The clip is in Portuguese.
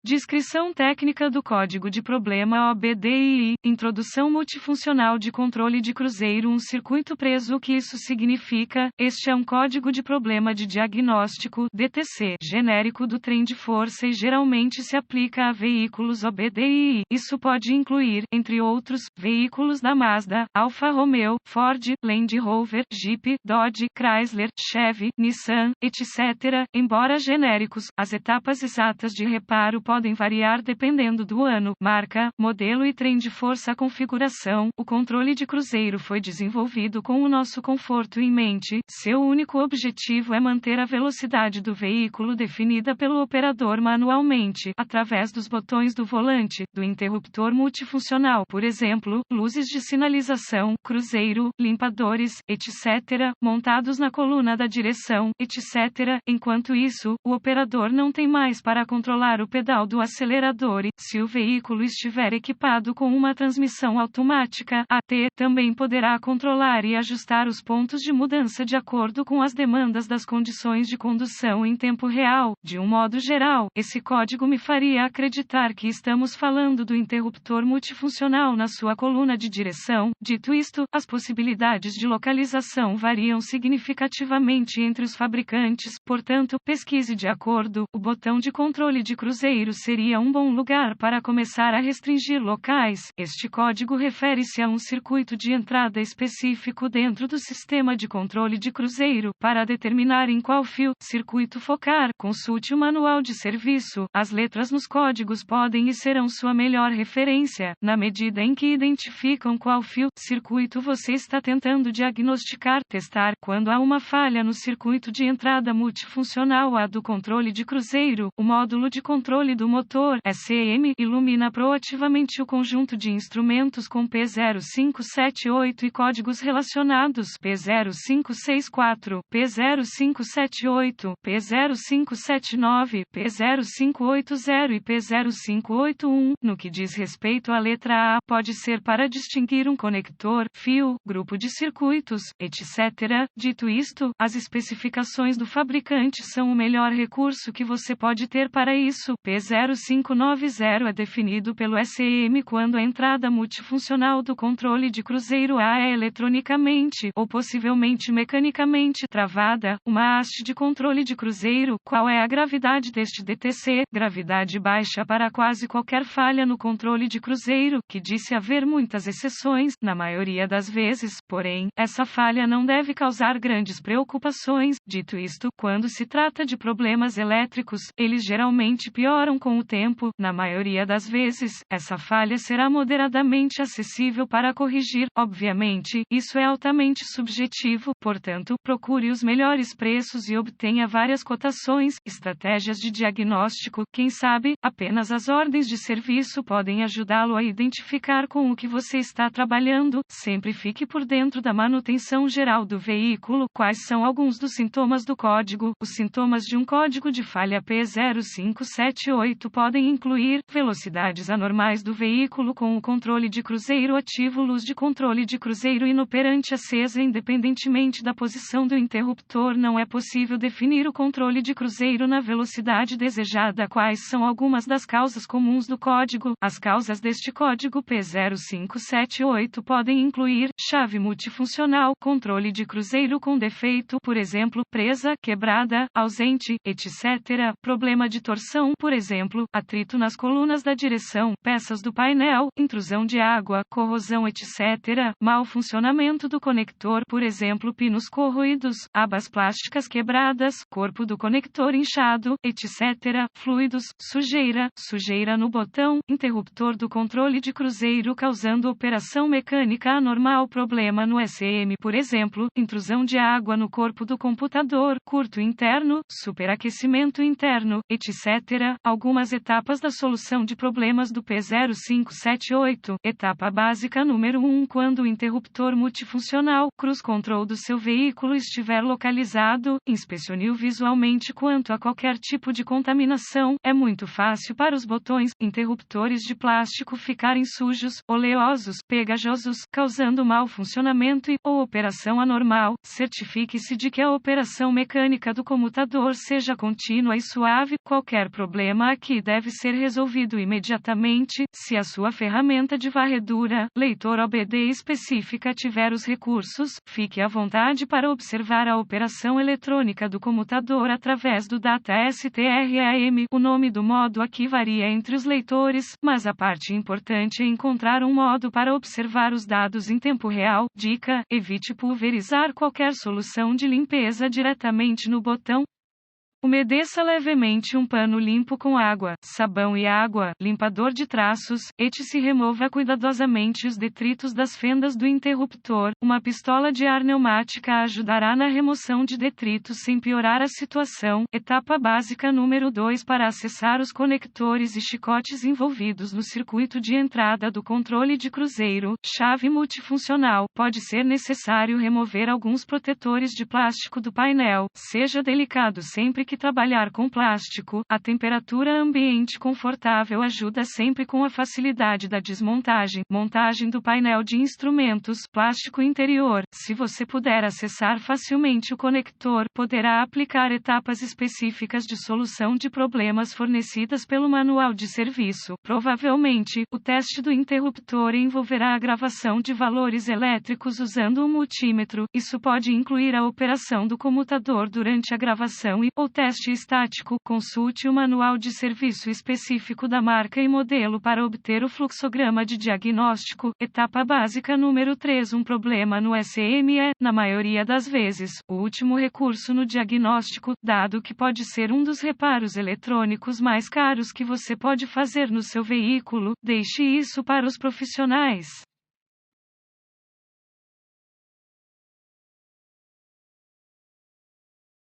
Descrição técnica do código de problema OBDII, introdução multifuncional de controle de cruzeiro, um circuito preso. O que isso significa? Este é um código de problema de diagnóstico, DTC, genérico do trem de força e geralmente se aplica a veículos OBDII. Isso pode incluir, entre outros, veículos da Mazda, Alfa Romeo, Ford, Land Rover, Jeep, Dodge, Chrysler, Chevy, Nissan, etc. Embora genéricos, as etapas exatas de reparo podem variar dependendo do ano, marca, modelo e trem de força. Configuração. O controle de cruzeiro foi desenvolvido com o nosso conforto em mente. Seu único objetivo é manter a velocidade do veículo definida pelo operador manualmente, através dos botões do volante, do interruptor multifuncional, por exemplo, luzes de sinalização, cruzeiro, limpadores, etc., montados na coluna da direção, etc. Enquanto isso, o operador não tem mais para controlar o pedal do acelerador e, se o veículo estiver equipado com uma transmissão automática, AT, também poderá controlar e ajustar os pontos de mudança de acordo com as demandas das condições de condução em tempo real. De um modo geral, esse código me faria acreditar que estamos falando do interruptor multifuncional na sua coluna de direção. Dito isto, as possibilidades de localização variam significativamente entre os fabricantes, portanto, pesquise de acordo. O botão de controle de cruzeiro seria um bom lugar para começar a restringir locais. Este código refere-se a um circuito de entrada específico dentro do sistema de controle de cruzeiro. Para determinar em qual fio, circuito focar, consulte o manual de serviço. As letras nos códigos podem e serão sua melhor referência, na medida em que identificam qual fio, circuito você está tentando diagnosticar, testar. Quando há uma falha no circuito de entrada multifuncional A do controle de cruzeiro, o módulo de controle do motor, SEM, ilumina proativamente o conjunto de instrumentos com P0578 e códigos relacionados, P0564, P0578, P0579, P0580 e P0581. No que diz respeito à letra A, pode ser para distinguir um conector, fio, grupo de circuitos, etc. Dito isto, as especificações do fabricante são o melhor recurso que você pode ter para isso. P0590 é definido pelo SEM quando a entrada multifuncional do controle de cruzeiro A é eletronicamente, ou possivelmente mecanicamente, travada. Uma haste de controle de cruzeiro. Qual é a gravidade deste DTC? Gravidade baixa para quase qualquer falha no controle de cruzeiro, que disse haver muitas exceções, na maioria das vezes, porém, essa falha não deve causar grandes preocupações. Dito isto, quando se trata de problemas elétricos, eles geralmente pioram com o tempo. Na maioria das vezes, essa falha será moderadamente acessível para corrigir. Obviamente, isso é altamente subjetivo, portanto, procure os melhores preços e obtenha várias cotações. Estratégias de diagnóstico. Quem sabe, apenas as ordens de serviço podem ajudá-lo a identificar com o que você está trabalhando. Sempre fique por dentro da manutenção geral do veículo. Quais são alguns dos sintomas do código? Os sintomas de um código de falha P0578 podem incluir velocidades anormais do veículo com o controle de cruzeiro ativo, luz de controle de cruzeiro inoperante acesa independentemente da posição do interruptor. Não é possível definir o controle de cruzeiro na velocidade desejada. Quais são algumas das causas comuns do código? As causas deste código P0578 podem incluir chave multifuncional, controle de cruzeiro com defeito, por exemplo, presa, quebrada, ausente, etc. Problema de torção, por exemplo, atrito nas colunas da direção, peças do painel, intrusão de água, corrosão, etc. Mau funcionamento do conector, por exemplo, pinos corroídos, abas plásticas quebradas, corpo do conector inchado, etc. Fluidos, sujeira no botão, interruptor do controle de cruzeiro causando operação mecânica anormal. Problema no SEM, por exemplo, intrusão de água no corpo do computador, curto interno, superaquecimento interno, etc. Algumas etapas da solução de problemas do P0578. Etapa básica número 1. Quando o interruptor multifuncional, cruise control do seu veículo estiver localizado, inspecione-o visualmente quanto a qualquer tipo de contaminação. É muito fácil para os botões, interruptores de plástico ficarem sujos, oleosos, pegajosos, causando mau funcionamento ou operação anormal. Certifique-se de que a operação mecânica do comutador seja contínua e suave. Qualquer problema que deve ser resolvido imediatamente. Se a sua ferramenta de varredura, leitor OBD específica tiver os recursos, fique à vontade para observar a operação eletrônica do comutador através do Data STRAM. O nome do modo aqui varia entre os leitores, mas a parte importante é encontrar um modo para observar os dados em tempo real. Dica: evite pulverizar qualquer solução de limpeza diretamente no botão. Umedeça levemente um pano limpo com água, sabão e água, limpador de traços, e remova cuidadosamente os detritos das fendas do interruptor. Uma pistola de ar pneumática ajudará na remoção de detritos sem piorar a situação. Etapa básica número 2: para acessar os conectores e chicotes envolvidos no circuito de entrada do controle de cruzeiro, chave multifuncional. Pode ser necessário remover alguns protetores de plástico do painel. Seja delicado sempre que trabalhar com plástico. A temperatura ambiente confortável ajuda sempre com a facilidade da desmontagem. Montagem do painel de instrumentos, plástico interior. Se você puder acessar facilmente o conector, poderá aplicar etapas específicas de solução de problemas fornecidas pelo manual de serviço. Provavelmente, o teste do interruptor envolverá a gravação de valores elétricos usando um multímetro. Isso pode incluir a operação do comutador durante a gravação ou teste estático. Consulte o manual de serviço específico da marca e modelo para obter o fluxograma de diagnóstico. Etapa básica número 3: um problema no SM é, na maioria das vezes, o último recurso no diagnóstico, dado que pode ser um dos reparos eletrônicos mais caros que você pode fazer no seu veículo. Deixe isso para os profissionais.